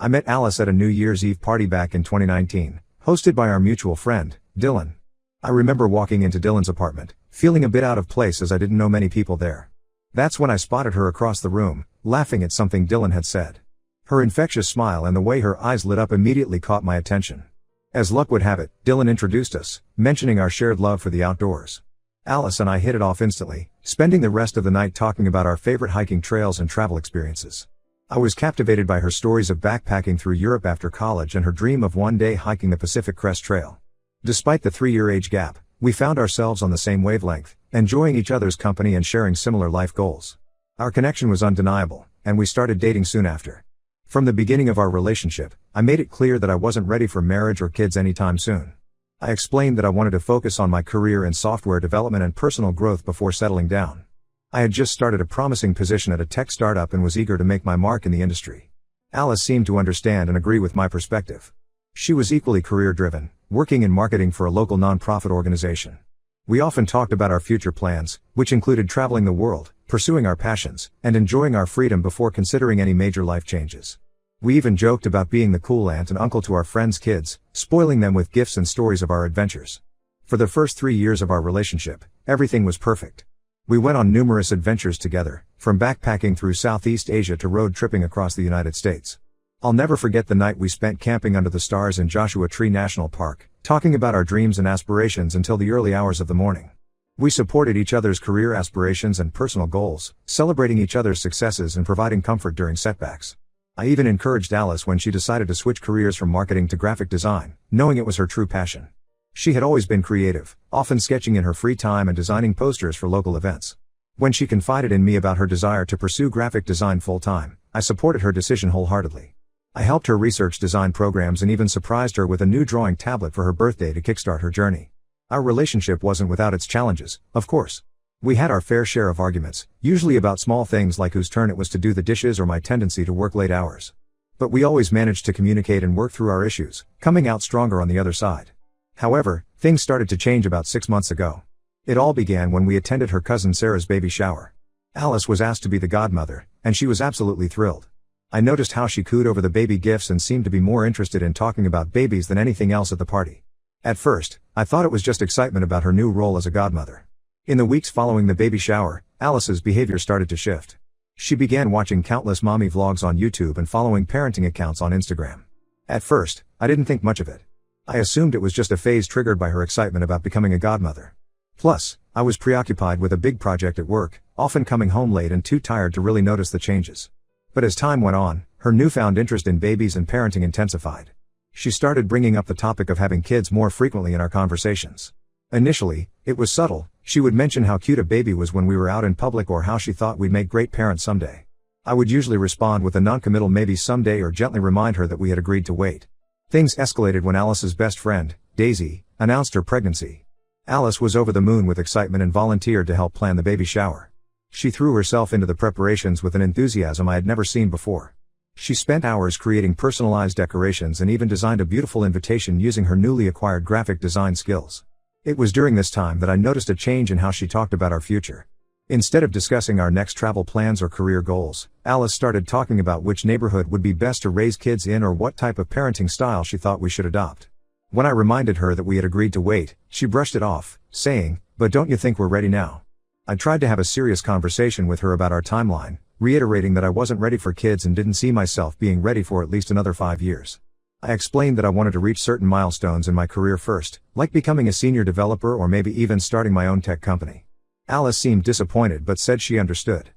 I met Alice at a New Year's Eve party back in 2019, hosted by our mutual friend, Dylan. I remember walking into Dylan's apartment, feeling a bit out of place as I didn't know many people there. That's when I spotted her across the room, laughing at something Dylan had said. Her infectious smile and the way her eyes lit up immediately caught my attention. As luck would have it, Dylan introduced us, mentioning our shared love for the outdoors. Alice and I hit it off instantly, spending the rest of the night talking about our favorite hiking trails and travel experiences. I was captivated by her stories of backpacking through Europe after college and her dream of one day hiking the Pacific Crest Trail. Despite the 3-year age gap, we found ourselves on the same wavelength, enjoying each other's company and sharing similar life goals. Our connection was undeniable, and we started dating soon after. From the beginning of our relationship, I made it clear that I wasn't ready for marriage or kids anytime soon. I explained that I wanted to focus on my career in software development and personal growth before settling down. I had just started a promising position at a tech startup and was eager to make my mark in the industry. Alice seemed to understand and agree with my perspective. She was equally career-driven, working in marketing for a local nonprofit organization. We often talked about our future plans, which included traveling the world, pursuing our passions, and enjoying our freedom before considering any major life changes. We even joked about being the cool aunt and uncle to our friends' kids, spoiling them with gifts and stories of our adventures. For the first 3 years of our relationship, everything was perfect. We went on numerous adventures together, from backpacking through Southeast Asia to road tripping across the United States. I'll never forget the night we spent camping under the stars in Joshua Tree National Park, talking about our dreams and aspirations until the early hours of the morning. We supported each other's career aspirations and personal goals, celebrating each other's successes and providing comfort during setbacks. I even encouraged Alice when she decided to switch careers from marketing to graphic design, knowing it was her true passion. She had always been creative, often sketching in her free time and designing posters for local events. When she confided in me about her desire to pursue graphic design full-time, I supported her decision wholeheartedly. I helped her research design programs and even surprised her with a new drawing tablet for her birthday to kickstart her journey. Our relationship wasn't without its challenges, of course. We had our fair share of arguments, usually about small things like whose turn it was to do the dishes or my tendency to work late hours. But we always managed to communicate and work through our issues, coming out stronger on the other side. However, things started to change about 6 months ago. It all began when we attended her cousin Sarah's baby shower. Alice was asked to be the godmother, and she was absolutely thrilled. I noticed how she cooed over the baby gifts and seemed to be more interested in talking about babies than anything else at the party. At first, I thought it was just excitement about her new role as a godmother. In the weeks following the baby shower, Alice's behavior started to shift. She began watching countless mommy vlogs on YouTube and following parenting accounts on Instagram. At first, I didn't think much of it. I assumed it was just a phase triggered by her excitement about becoming a godmother. Plus, I was preoccupied with a big project at work, often coming home late and too tired to really notice the changes. But as time went on, her newfound interest in babies and parenting intensified. She started bringing up the topic of having kids more frequently in our conversations. Initially, it was subtle. She would mention how cute a baby was when we were out in public or how she thought we'd make great parents someday. I would usually respond with a non-committal maybe someday or gently remind her that we had agreed to wait. Things escalated when Alice's best friend, Daisy, announced her pregnancy. Alice was over the moon with excitement and volunteered to help plan the baby shower. She threw herself into the preparations with an enthusiasm I had never seen before. She spent hours creating personalized decorations and even designed a beautiful invitation using her newly acquired graphic design skills. It was during this time that I noticed a change in how she talked about our future. Instead of discussing our next travel plans or career goals, Alice started talking about which neighborhood would be best to raise kids in or what type of parenting style she thought we should adopt. When I reminded her that we had agreed to wait, she brushed it off, saying, "But don't you think we're ready now?" I tried to have a serious conversation with her about our timeline, reiterating that I wasn't ready for kids and didn't see myself being ready for at least another 5 years. I explained that I wanted to reach certain milestones in my career first, like becoming a senior developer or maybe even starting my own tech company. Alice seemed disappointed but said she understood.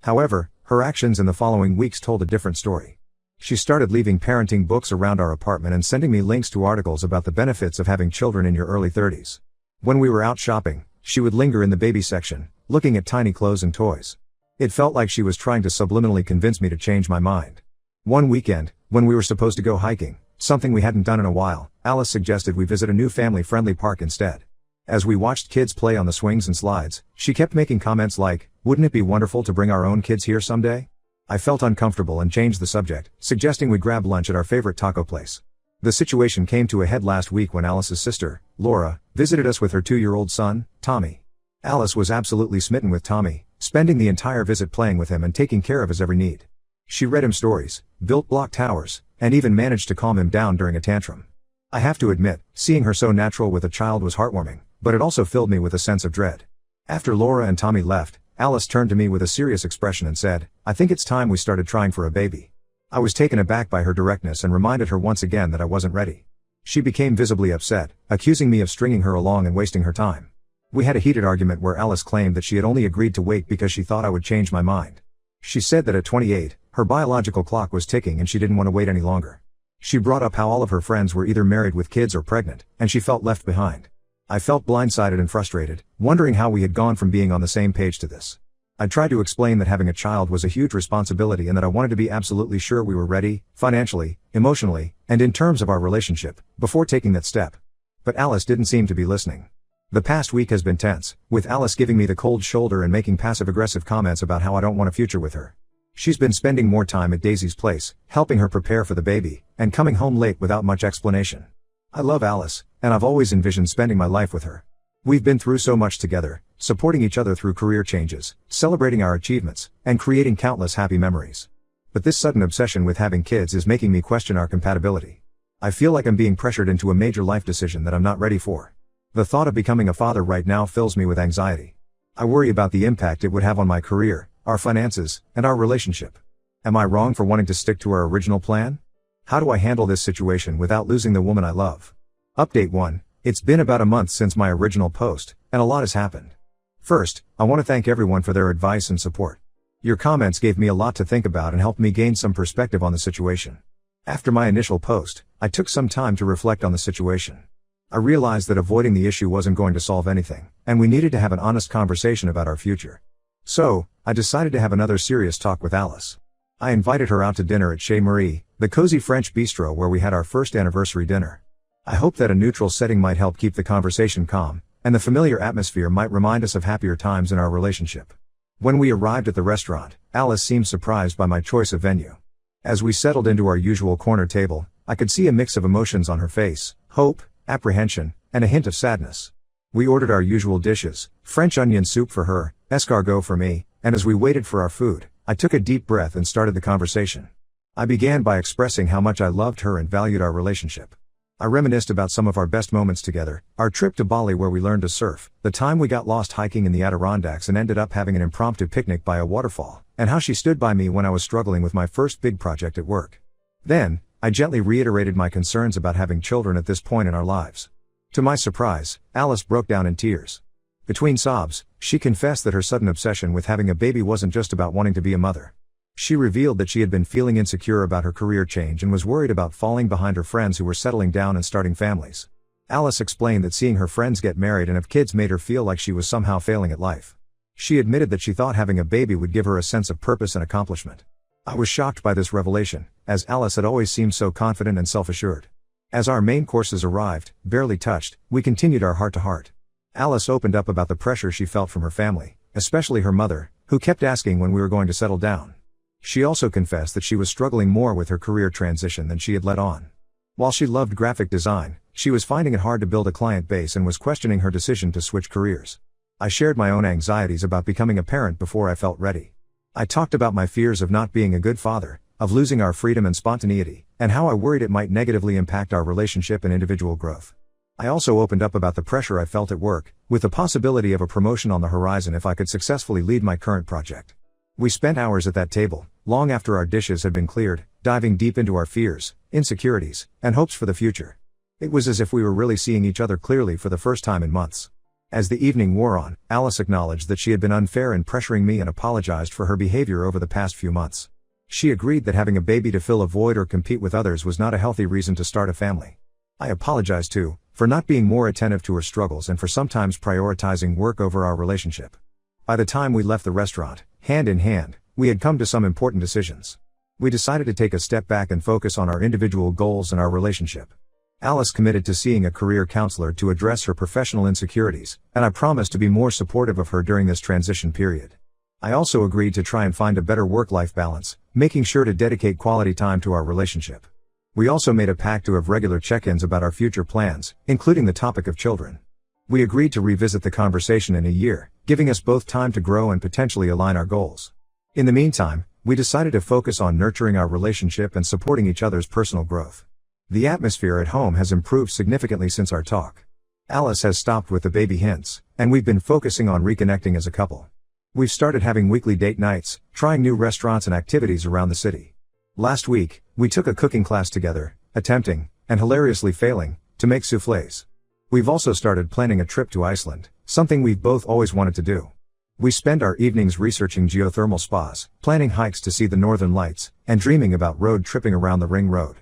However, her actions in the following weeks told a different story. She started leaving parenting books around our apartment and sending me links to articles about the benefits of having children in your early 30s. When we were out shopping, she would linger in the baby section, looking at tiny clothes and toys. It felt like she was trying to subliminally convince me to change my mind. One weekend, when we were supposed to go hiking, something we hadn't done in a while, Alice suggested we visit a new family-friendly park instead. As we watched kids play on the swings and slides, she kept making comments like, "Wouldn't it be wonderful to bring our own kids here someday?" I felt uncomfortable and changed the subject, suggesting we grab lunch at our favorite taco place. The situation came to a head last week when Alice's sister, Laura, visited us with her 2-year-old son, Tommy. Alice was absolutely smitten with Tommy, spending the entire visit playing with him and taking care of his every need. She read him stories, built block towers, and even managed to calm him down during a tantrum. I have to admit, seeing her so natural with a child was heartwarming, but it also filled me with a sense of dread. After Laura and Tommy left, Alice turned to me with a serious expression and said, "I think it's time we started trying for a baby." I was taken aback by her directness and reminded her once again that I wasn't ready. She became visibly upset, accusing me of stringing her along and wasting her time. We had a heated argument where Alice claimed that she had only agreed to wait because she thought I would change my mind. She said that at 28, her biological clock was ticking and she didn't want to wait any longer. She brought up how all of her friends were either married with kids or pregnant, and she felt left behind. I felt blindsided and frustrated, wondering how we had gone from being on the same page to this. I tried to explain that having a child was a huge responsibility and that I wanted to be absolutely sure we were ready, financially, emotionally, and in terms of our relationship, before taking that step. But Alice didn't seem to be listening. The past week has been tense, with Alice giving me the cold shoulder and making passive-aggressive comments about how I don't want a future with her. She's been spending more time at Daisy's place, helping her prepare for the baby, and coming home late without much explanation. I love Alice, and I've always envisioned spending my life with her. We've been through so much together, supporting each other through career changes, celebrating our achievements, and creating countless happy memories. But this sudden obsession with having kids is making me question our compatibility. I feel like I'm being pressured into a major life decision that I'm not ready for. The thought of becoming a father right now fills me with anxiety. I worry about the impact it would have on my career, our finances, and our relationship. Am I wrong for wanting to stick to our original plan? How do I handle this situation without losing the woman I love? Update 1. It's been about a month since my original post, and a lot has happened. First, I want to thank everyone for their advice and support. Your comments gave me a lot to think about and helped me gain some perspective on the situation. After my initial post, I took some time to reflect on the situation. I realized that avoiding the issue wasn't going to solve anything, and we needed to have an honest conversation about our future. So, I decided to have another serious talk with Alice. I invited her out to dinner at Chez Marie, the cozy French bistro where we had our first anniversary dinner. I hoped that a neutral setting might help keep the conversation calm, and the familiar atmosphere might remind us of happier times in our relationship. When we arrived at the restaurant, Alice seemed surprised by my choice of venue. As we settled into our usual corner table, I could see a mix of emotions on her face: hope, apprehension, and a hint of sadness. We ordered our usual dishes: French onion soup for her, escargot for me, and as we waited for our food, I took a deep breath and started the conversation. I began by expressing how much I loved her and valued our relationship. I reminisced about some of our best moments together: our trip to Bali where we learned to surf, the time we got lost hiking in the Adirondacks and ended up having an impromptu picnic by a waterfall, and how she stood by me when I was struggling with my first big project at work. Then, I gently reiterated my concerns about having children at this point in our lives. To my surprise, Alice broke down in tears. Between sobs, she confessed that her sudden obsession with having a baby wasn't just about wanting to be a mother. She revealed that she had been feeling insecure about her career change and was worried about falling behind her friends who were settling down and starting families. Alice explained that seeing her friends get married and have kids made her feel like she was somehow failing at life. She admitted that she thought having a baby would give her a sense of purpose and accomplishment. I was shocked by this revelation, as Alice had always seemed so confident and self-assured. As our main courses arrived, barely touched, we continued our heart-to-heart. Alice opened up about the pressure she felt from her family, especially her mother, who kept asking when we were going to settle down. She also confessed that she was struggling more with her career transition than she had let on. While she loved graphic design, she was finding it hard to build a client base and was questioning her decision to switch careers. I shared my own anxieties about becoming a parent before I felt ready. I talked about my fears of not being a good father, of losing our freedom and spontaneity, and how I worried it might negatively impact our relationship and individual growth. I also opened up about the pressure I felt at work, with the possibility of a promotion on the horizon if I could successfully lead my current project. We spent hours at that table, long after our dishes had been cleared, diving deep into our fears, insecurities, and hopes for the future. It was as if we were really seeing each other clearly for the first time in months. As the evening wore on, Alice acknowledged that she had been unfair in pressuring me and apologized for her behavior over the past few months. She agreed that having a baby to fill a void or compete with others was not a healthy reason to start a family. I apologized too, for not being more attentive to her struggles and for sometimes prioritizing work over our relationship. By the time we left the restaurant, hand in hand, we had come to some important decisions. We decided to take a step back and focus on our individual goals and our relationship. Alice committed to seeing a career counselor to address her professional insecurities, and I promised to be more supportive of her during this transition period. I also agreed to try and find a better work-life balance, making sure to dedicate quality time to our relationship. We also made a pact to have regular check-ins about our future plans, including the topic of children. We agreed to revisit the conversation in a year, giving us both time to grow and potentially align our goals. In the meantime, We decided to focus on nurturing our relationship and supporting each other's personal growth. The atmosphere at home has improved significantly since our talk. Alice has stopped with the baby hints, and we've been focusing on reconnecting as a couple. We've started having weekly date nights, trying new restaurants and activities around the city. Last week, we took a cooking class together, attempting, and hilariously failing, to make soufflés. We've also started planning a trip to Iceland, something we've both always wanted to do. We spend our evenings researching geothermal spas, planning hikes to see the northern lights, and dreaming about road tripping around the ring road.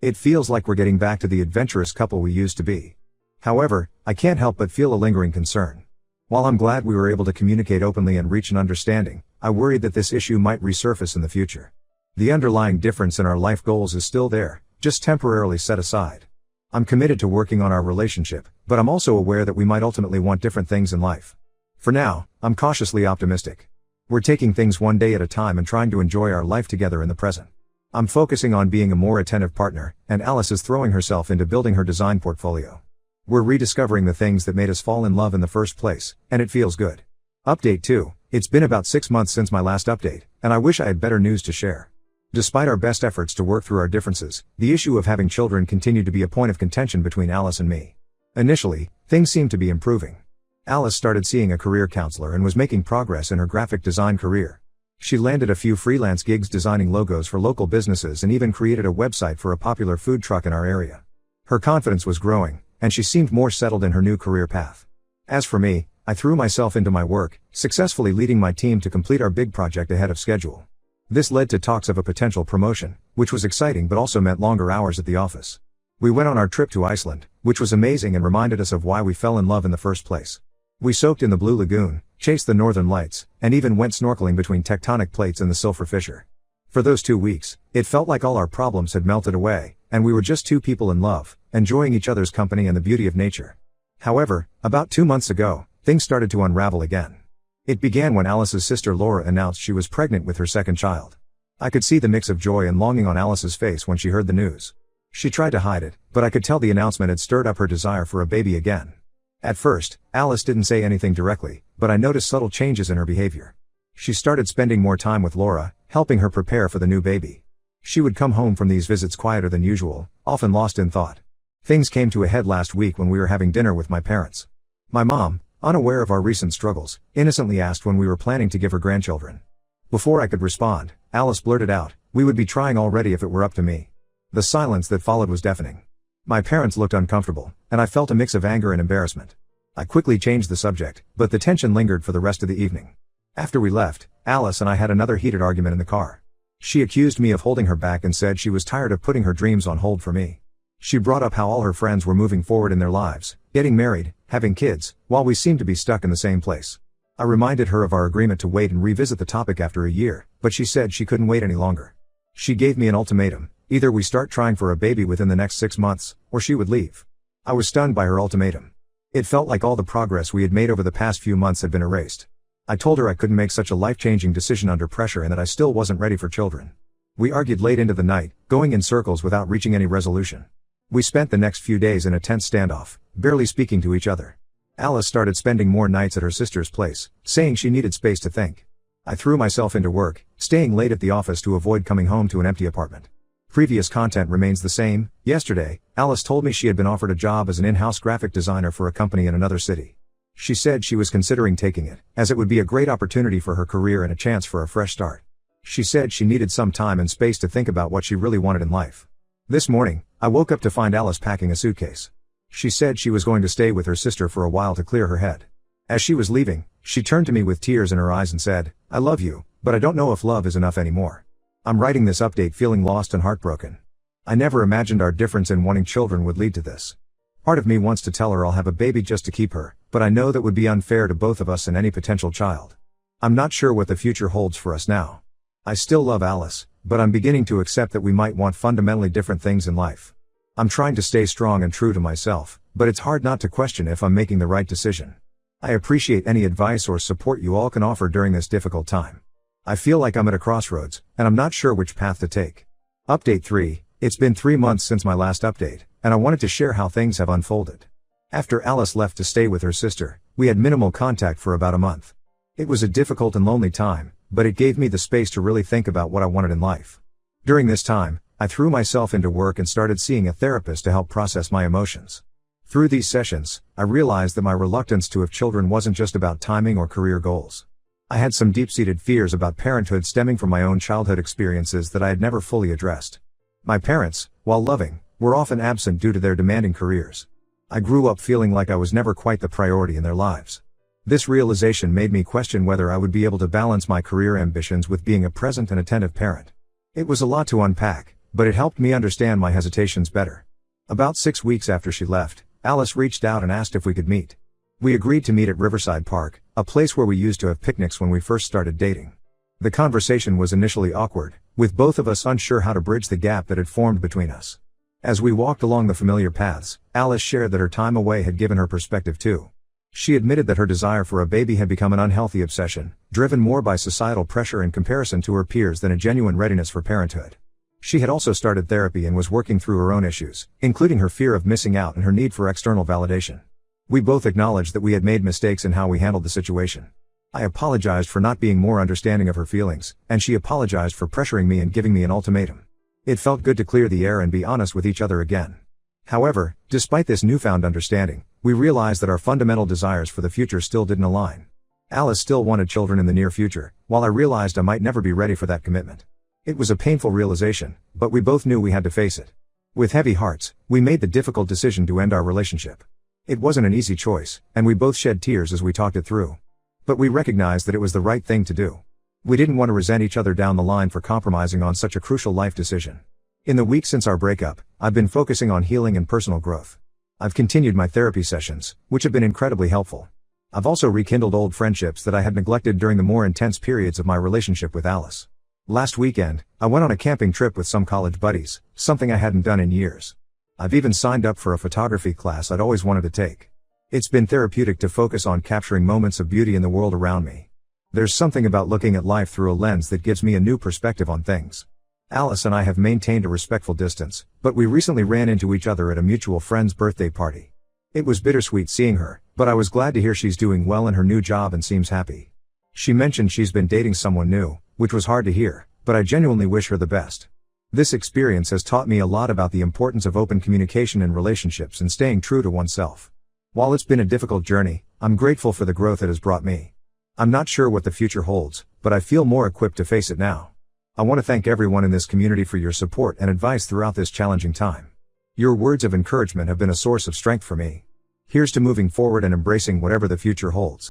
It feels like we're getting back to the adventurous couple we used to be. However, I can't help but feel a lingering concern. While I'm glad we were able to communicate openly and reach an understanding, I worry that this issue might resurface in the future. The underlying difference in our life goals is still there, just temporarily set aside. I'm committed to working on our relationship, but I'm also aware that we might ultimately want different things in life. For now, I'm cautiously optimistic. We're taking things one day at a time and trying to enjoy our life together in the present. I'm focusing on being a more attentive partner, and Alice is throwing herself into building her design portfolio. We're rediscovering the things that made us fall in love in the first place, and it feels good. Update 2. It's been about 6 months since my last update, and I wish I had better news to share. Despite our best efforts to work through our differences, the issue of having children continued to be a point of contention between Alice and me. Initially, things seemed to be improving. Alice started seeing a career counselor and was making progress in her graphic design career. She landed a few freelance gigs designing logos for local businesses and even created a website for a popular food truck in our area. Her confidence was growing, and she seemed more settled in her new career path. As for me, I threw myself into my work, successfully leading my team to complete our big project ahead of schedule. This led to talks of a potential promotion, which was exciting but also meant longer hours at the office. We went on our trip to Iceland, which was amazing and reminded us of why we fell in love in the first place. We soaked in the Blue Lagoon, chased the northern lights, and even went snorkeling between tectonic plates and the Sulphur Fissure. For those 2 weeks, it felt like all our problems had melted away, and we were just two people in love, enjoying each other's company and the beauty of nature. However, about 2 months ago, things started to unravel again. It began when Alice's sister Laura announced she was pregnant with her second child. I could see the mix of joy and longing on Alice's face when she heard the news. She tried to hide it, but I could tell the announcement had stirred up her desire for a baby again. At first, Alice didn't say anything directly, but I noticed subtle changes in her behavior. She started spending more time with Laura, helping her prepare for the new baby. She would come home from these visits quieter than usual, often lost in thought. Things came to a head last week when we were having dinner with my parents. My mom, unaware of our recent struggles, innocently asked when we were planning to give her grandchildren. Before I could respond, Alice blurted out, "We would be trying already if it were up to me." The silence that followed was deafening. My parents looked uncomfortable, and I felt a mix of anger and embarrassment. I quickly changed the subject, but the tension lingered for the rest of the evening. After we left, Alice and I had another heated argument in the car. She accused me of holding her back and said she was tired of putting her dreams on hold for me. She brought up how all her friends were moving forward in their lives, getting married, having kids, while we seemed to be stuck in the same place. I reminded her of our agreement to wait and revisit the topic after a year, but she said she couldn't wait any longer. She gave me an ultimatum: either we start trying for a baby within the next 6 months, or she would leave. I was stunned by her ultimatum. It felt like all the progress we had made over the past few months had been erased. I told her I couldn't make such a life-changing decision under pressure and that I still wasn't ready for children. We argued late into the night, going in circles without reaching any resolution. We spent the next few days in a tense standoff, barely speaking to each other. Alice started spending more nights at her sister's place, saying she needed space to think. I threw myself into work, staying late at the office to avoid coming home to an empty apartment. Previous content remains the same. Yesterday, Alice told me she had been offered a job as an in-house graphic designer for a company in another city. She said she was considering taking it, as it would be a great opportunity for her career and a chance for a fresh start. She said she needed some time and space to think about what she really wanted in life. This morning, I woke up to find Alice packing a suitcase. She said she was going to stay with her sister for a while to clear her head. As she was leaving, she turned to me with tears in her eyes and said, "I love you, but I don't know if love is enough anymore." I'm writing this update feeling lost and heartbroken. I never imagined our difference in wanting children would lead to this. Part of me wants to tell her I'll have a baby just to keep her, but I know that would be unfair to both of us and any potential child. I'm not sure what the future holds for us now. I still love Alice, but I'm beginning to accept that we might want fundamentally different things in life. I'm trying to stay strong and true to myself, but it's hard not to question if I'm making the right decision. I appreciate any advice or support you all can offer during this difficult time. I feel like I'm at a crossroads, and I'm not sure which path to take. Update 3. It's been 3 months since my last update, and I wanted to share how things have unfolded. After Alice left to stay with her sister, we had minimal contact for about a month. It was a difficult and lonely time, but it gave me the space to really think about what I wanted in life. During this time, I threw myself into work and started seeing a therapist to help process my emotions. Through these sessions, I realized that my reluctance to have children wasn't just about timing or career goals. I had some deep-seated fears about parenthood stemming from my own childhood experiences that I had never fully addressed. My parents, while loving, were often absent due to their demanding careers. I grew up feeling like I was never quite the priority in their lives. This realization made me question whether I would be able to balance my career ambitions with being a present and attentive parent. It was a lot to unpack, but it helped me understand my hesitations better. About 6 weeks after she left, Alice reached out and asked if we could meet. We agreed to meet at Riverside Park, a place where we used to have picnics when we first started dating. The conversation was initially awkward, with both of us unsure how to bridge the gap that had formed between us. As we walked along the familiar paths, Alice shared that her time away had given her perspective too. She admitted that her desire for a baby had become an unhealthy obsession, driven more by societal pressure and comparison to her peers than a genuine readiness for parenthood. She had also started therapy and was working through her own issues, including her fear of missing out and her need for external validation. We both acknowledged that we had made mistakes in how we handled the situation. I apologized for not being more understanding of her feelings, and she apologized for pressuring me and giving me an ultimatum. It felt good to clear the air and be honest with each other again. However, despite this newfound understanding, we realized that our fundamental desires for the future still didn't align. Alice still wanted children in the near future, while I realized I might never be ready for that commitment. It was a painful realization, but we both knew we had to face it. With heavy hearts, we made the difficult decision to end our relationship. It wasn't an easy choice, and we both shed tears as we talked it through. But we recognized that it was the right thing to do. We didn't want to resent each other down the line for compromising on such a crucial life decision. In the weeks since our breakup, I've been focusing on healing and personal growth. I've continued my therapy sessions, which have been incredibly helpful. I've also rekindled old friendships that I had neglected during the more intense periods of my relationship with Alice. Last weekend, I went on a camping trip with some college buddies, something I hadn't done in years. I've even signed up for a photography class I'd always wanted to take. It's been therapeutic to focus on capturing moments of beauty in the world around me. There's something about looking at life through a lens that gives me a new perspective on things. Alice and I have maintained a respectful distance, but we recently ran into each other at a mutual friend's birthday party. It was bittersweet seeing her, but I was glad to hear she's doing well in her new job and seems happy. She mentioned she's been dating someone new, which was hard to hear, but I genuinely wish her the best. This experience has taught me a lot about the importance of open communication in relationships and staying true to oneself. While it's been a difficult journey, I'm grateful for the growth it has brought me. I'm not sure what the future holds, but I feel more equipped to face it now. I want to thank everyone in this community for your support and advice throughout this challenging time. Your words of encouragement have been a source of strength for me. Here's to moving forward and embracing whatever the future holds.